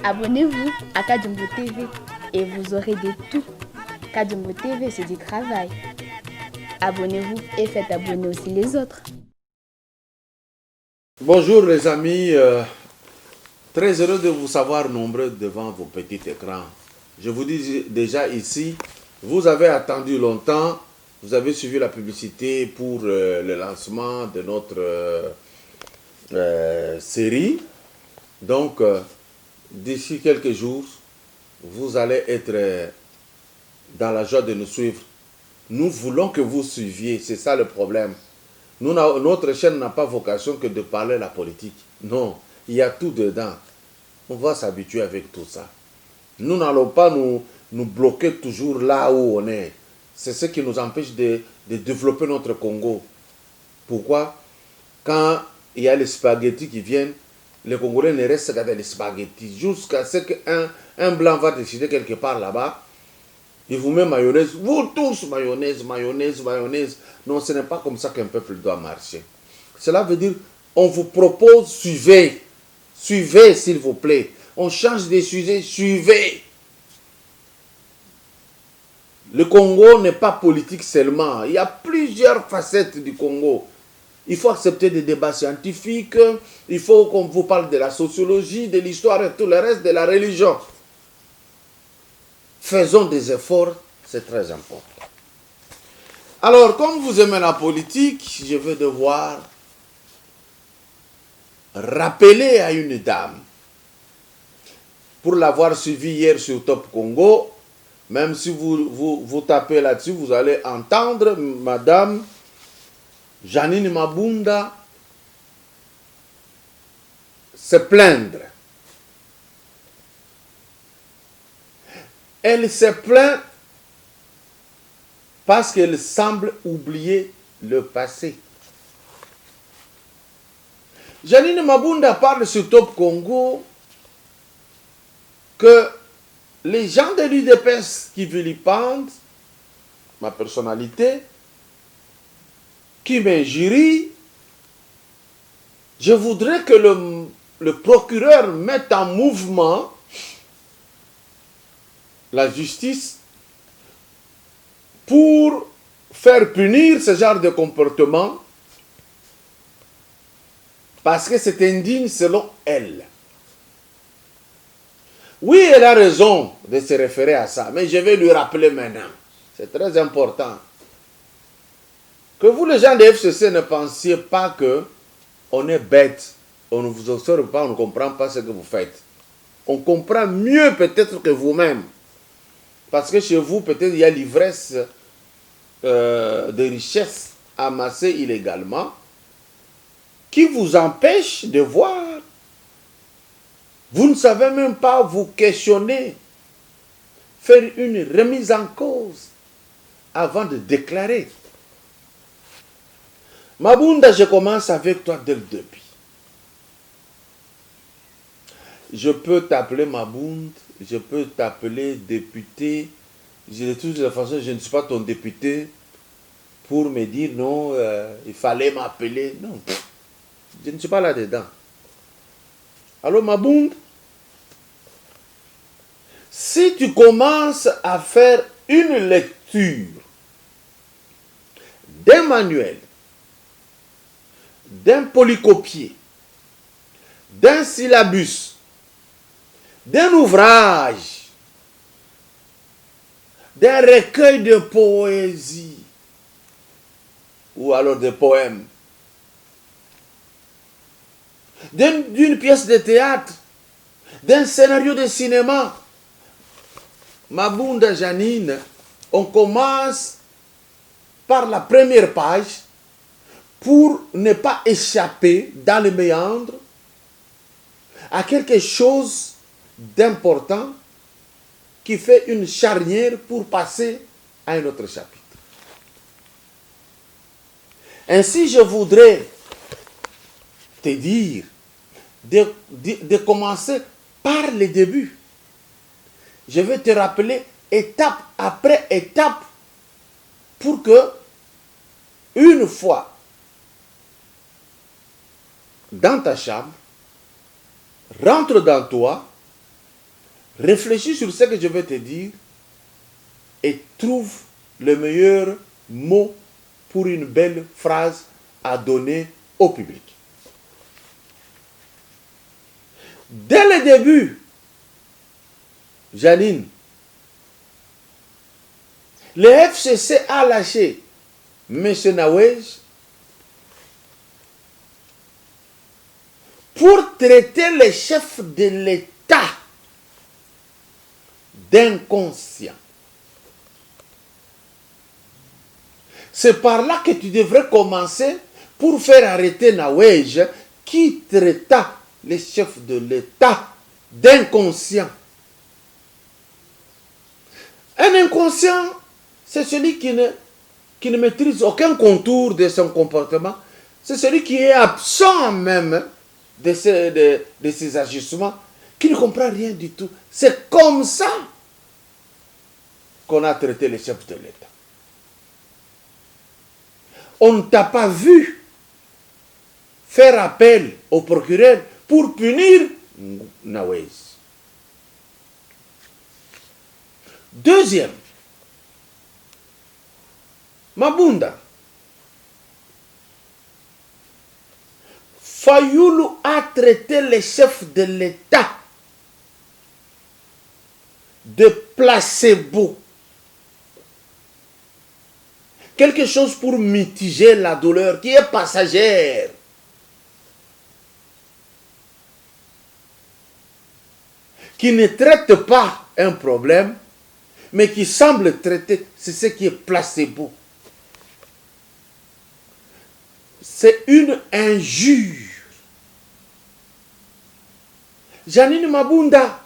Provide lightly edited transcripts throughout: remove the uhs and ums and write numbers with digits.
Abonnez-vous à Kadjumbo TV et vous aurez de tout. Kadjumbo TV, c'est du travail. Abonnez-vous et faites abonner aussi les autres. Bonjour les amis, très heureux de vous savoir nombreux devant vos petits écrans. Je vous dis déjà ici, vous avez attendu longtemps, vous avez suivi la publicité pour le lancement de notre série. Donc, d'ici quelques jours, vous allez être dans la joie de nous suivre. Nous voulons que vous suiviez, c'est ça le problème. Notre chaîne n'a pas vocation que de parler la politique. Non, il y a tout dedans. On va s'habituer avec tout ça. Nous n'allons pas nous bloquer toujours là où on est. C'est ce qui nous empêche de développer notre Congo. Pourquoi? Quand il y a les spaghettis qui viennent, les Congolais ne restent qu'avec les spaghettis. Jusqu'à ce qu'un blanc va décider quelque part là-bas, il vous met mayonnaise. Vous tous, mayonnaise, mayonnaise, mayonnaise. Non, ce n'est pas comme ça qu'un peuple doit marcher. Cela veut dire, on vous propose, suivez. Suivez, s'il vous plaît. On change des sujets, suivez. Le Congo n'est pas politique seulement. Il y a plusieurs facettes du Congo. Il faut accepter des débats scientifiques. Il faut qu'on vous parle de la sociologie, de l'histoire et tout le reste, de la religion. Faisons des efforts, c'est très important. Alors, comme vous aimez la politique, je vais devoir rappeler à une dame. Pour l'avoir suivi hier sur Top Congo, même si vous tapez là-dessus, vous allez entendre Madame Janine Mabunda se plaindre. Elle se plaint parce qu'elle semble oublier le passé. Janine Mabunda parle sur Top Congo que les gens de l'UDPS qui vilipendent ma personnalité, qui m'injurient, je voudrais que le procureur mette en mouvement la justice pour faire punir ce genre de comportement parce que c'est indigne selon elle. Oui, elle a raison de se référer à ça, mais je vais lui rappeler maintenant. C'est très important. Que vous, les gens de FCC, ne pensiez pas qu'on est bête, on ne vous observe pas, on ne comprend pas ce que vous faites. On comprend mieux peut-être que vous-même. Parce que chez vous, peut-être, il y a l'ivresse de richesses amassées illégalement qui vous empêche de voir. Vous ne savez même pas vous questionner, faire une remise en cause avant de déclarer. Mabunda, je commence avec toi dès le début. Je peux t'appeler Mabunda, je peux t'appeler député. De toute façon, je ne suis pas ton député pour me dire non, il fallait m'appeler. Non, je ne suis pas là-dedans. Alors Mabunda, si tu commences à faire une lecture d'un manuel, d'un polycopier, d'un syllabus, d'un ouvrage, d'un recueil de poésie, ou alors de poèmes, d'une pièce de théâtre, d'un scénario de cinéma, Mabunda Janine, on commence par la première page pour ne pas échapper dans le méandre à quelque chose d'important qui fait une charnière pour passer à un autre chapitre. Ainsi, je voudrais te dire de commencer par le début. Je vais te rappeler étape après étape pour que, une fois dans ta chambre, rentre dans toi, réfléchis sur ce que je vais te dire et trouve le meilleur mot pour une belle phrase à donner au public. Dès le début, Janine, le FCC a lâché M. Nawej pour traiter les chefs de l'État d'inconscients. C'est par là que tu devrais commencer pour faire arrêter Nawej qui traita les chefs de l'État d'inconscients. Un inconscient, c'est celui qui ne maîtrise aucun contour de son comportement. C'est celui qui est absent même de ses agissements, qui ne comprend rien du tout. C'est comme ça qu'on a traité les chefs de l'État. On ne t'a pas vu faire appel au procureur pour punir Nawej. Deuxième, Mabunda. Fayoulou a traité les chefs de l'État de placebo. Quelque chose pour mitiger la douleur qui est passagère. Qui ne traite pas un problème, mais qui semble traiter, c'est ce qui est placebo. C'est une injure. Janine Mabunda,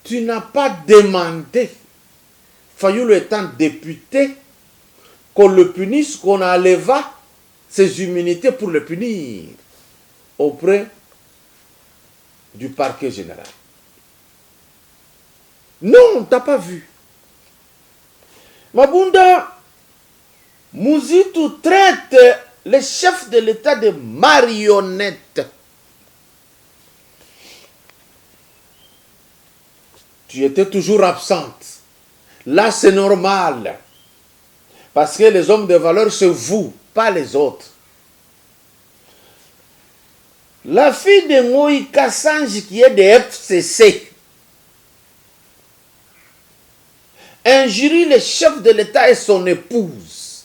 tu n'as pas demandé, Fayoulou étant député, qu'on le punisse, qu'on enleva ses immunités pour le punir auprès du parquet général. Non, tu n'as pas vu. Mabunda, Mouzitou traite les chefs de l'État de marionnettes. Tu étais toujours absente. Là, c'est normal. Parce que les hommes de valeur, c'est vous, pas les autres. La fille de Moïse Kassanji, qui est de FCC, injurie le chef de l'État et son épouse.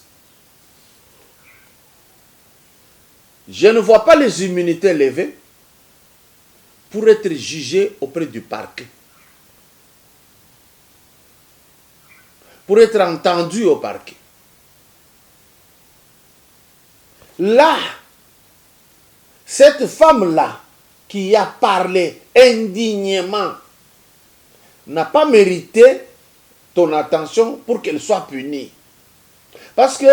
Je ne vois pas les immunités levées pour être jugé auprès du parquet. Pour être entendu au parquet. Là, cette femme-là qui a parlé indignement n'a pas mérité ton attention pour qu'elle soit punie. Parce que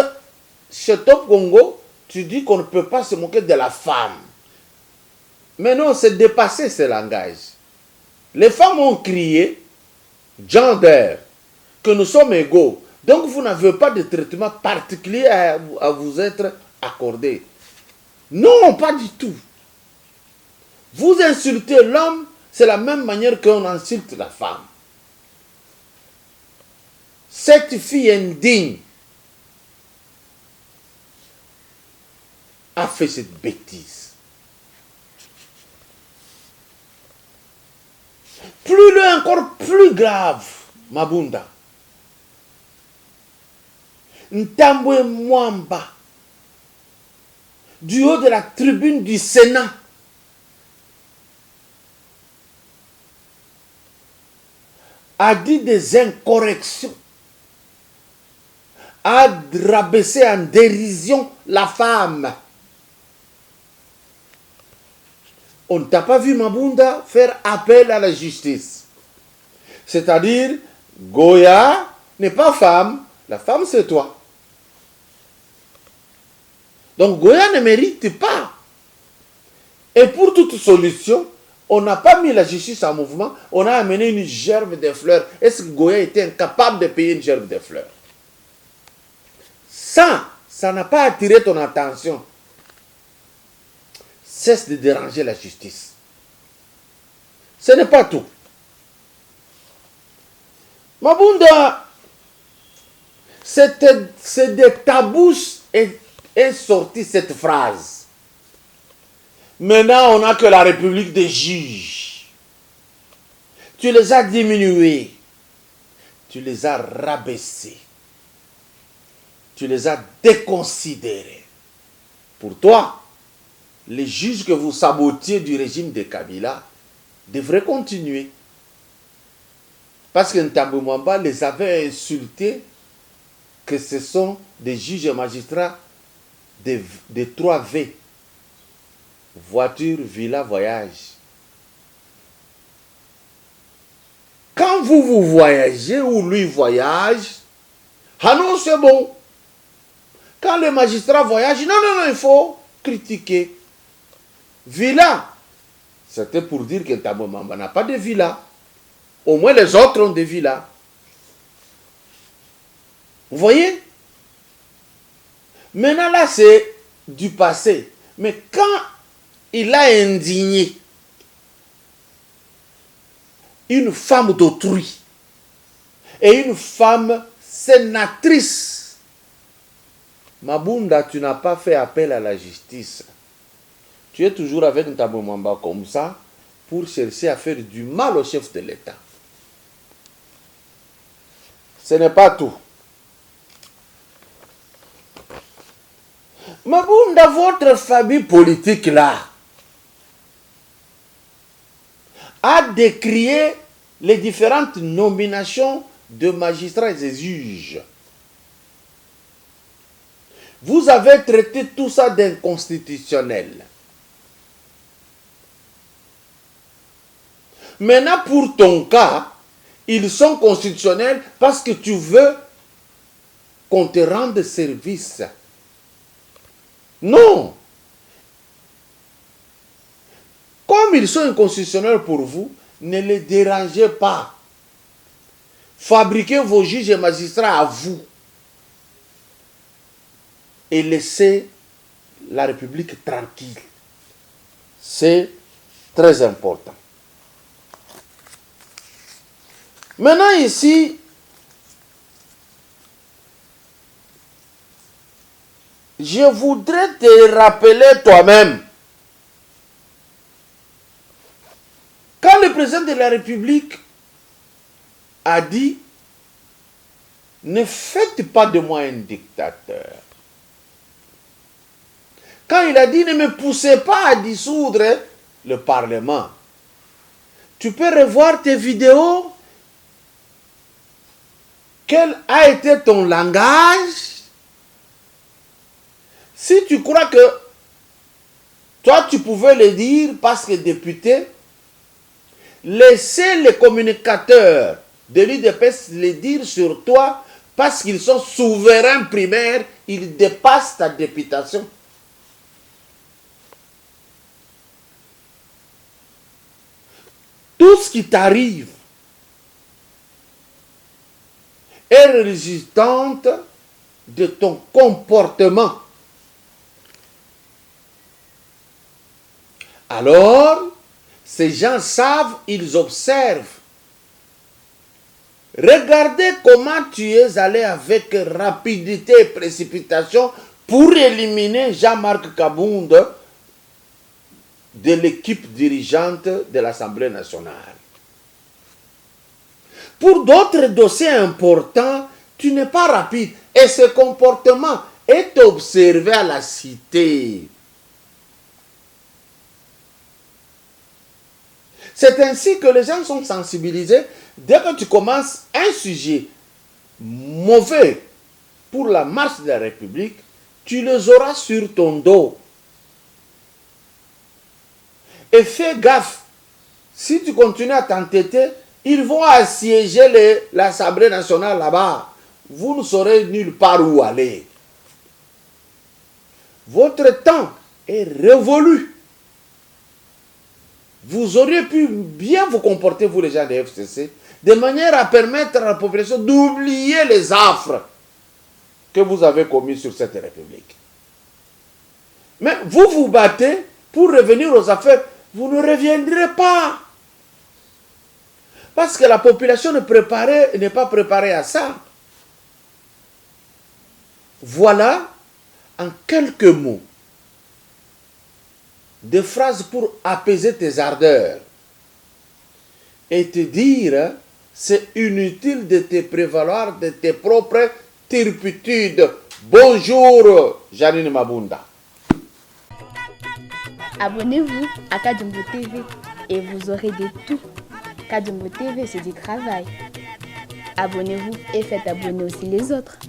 chez Top Congo, tu dis qu'on ne peut pas se moquer de la femme. Mais non, c'est dépassé ce langage. Les femmes ont crié, gender, que nous sommes égaux. Donc vous n'avez pas de traitement particulier à vous être accordé. Non, pas du tout. Vous insultez l'homme, c'est la même manière qu'on insulte la femme. Cette fille indigne a fait cette bêtise. Encore plus grave, Mabunda. Ntambwe Mwamba, du haut de la tribune du Sénat, a dit des incorrections a rabaissé en dérision la femme. On ne t'a pas vu, Mabunda, faire appel à la justice. C'est-à-dire, Goya n'est pas femme, la femme c'est toi. Donc Goya ne mérite pas. Et pour toute solution, on n'a pas mis la justice en mouvement, on a amené une gerbe de fleurs. Est-ce que Goya était incapable de payer une gerbe de fleurs? Ça n'a pas attiré ton attention. Cesse de déranger la justice. Ce n'est pas tout. Mabunda, c'est de ta bouche est sortie cette phrase. Maintenant, on n'a que la République des juges. Tu les as diminués. Tu les as rabaissés. Tu les as déconsidérés. Pour toi, les juges que vous sabotiez du régime de Kabila devraient continuer. Parce que Ntambwe Mwamba les avait insultés que ce sont des juges et magistrats de 3V. Voiture, villa, voyage. Quand vous voyagez ou lui voyage, ah non, c'est bon. Quand le magistrat voyage, non, il faut critiquer. Villa, c'était pour dire que Ntambwe Mwamba n'a pas de villa. Au moins les autres ont des villas. Vous voyez? Maintenant là, c'est du passé. Mais quand il a indigné une femme d'autrui et une femme sénatrice, Mabunda, tu n'as pas fait appel à la justice. Tu es toujours avec Ntambwe Mwamba comme ça pour chercher à faire du mal au chef de l'État. Ce n'est pas tout. Mabunda, votre famille politique là a décrié les différentes nominations de magistrats et de juges. Vous avez traité tout ça d'inconstitutionnel. Maintenant, pour ton cas, ils sont constitutionnels parce que tu veux qu'on te rende service. Non. Comme ils sont inconstitutionnels pour vous, ne les dérangez pas. Fabriquez vos juges et magistrats à vous. Et laissez la République tranquille. C'est très important. Maintenant ici, je voudrais te rappeler toi-même, quand le président de la République a dit « Ne faites pas de moi un dictateur », quand il a dit « Ne me poussez pas à dissoudre le Parlement », tu peux revoir tes vidéos. Quel a été ton langage? Si tu crois que toi tu pouvais le dire parce que député, laissez les communicateurs de l'UDPS le dire sur toi parce qu'ils sont souverains primaires, ils dépassent ta députation. Tout ce qui t'arrive est résultante de ton comportement. Alors, ces gens savent, ils observent. Regardez comment tu es allé avec rapidité et précipitation pour éliminer Jean-Marc Kabound de l'équipe dirigeante de l'Assemblée nationale. Pour d'autres dossiers importants, tu n'es pas rapide. Et ce comportement est observé à la cité. C'est ainsi que les gens sont sensibilisés. Dès que tu commences un sujet mauvais pour la marche de la République, tu les auras sur ton dos. Et fais gaffe, si tu continues à t'entêter, ils vont assiéger l'Assemblée nationale là-bas. Vous ne saurez nulle part où aller. Votre temps est révolu. Vous auriez pu bien vous comporter, vous les gens de FCC, de manière à permettre à la population d'oublier les affres que vous avez commis sur cette République. Mais vous vous battez pour revenir aux affaires. Vous ne reviendrez pas. Parce que la population n'est pas préparée à ça. Voilà, en quelques mots, des phrases pour apaiser tes ardeurs et te dire, c'est inutile de te prévaloir de tes propres turpitudes. Bonjour, Janine Mabunda. Abonnez-vous à Kadumbo TV et vous aurez de tout. Kadumbo TV, c'est du travail. Abonnez-vous et faites abonner aussi les autres.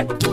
Yeah.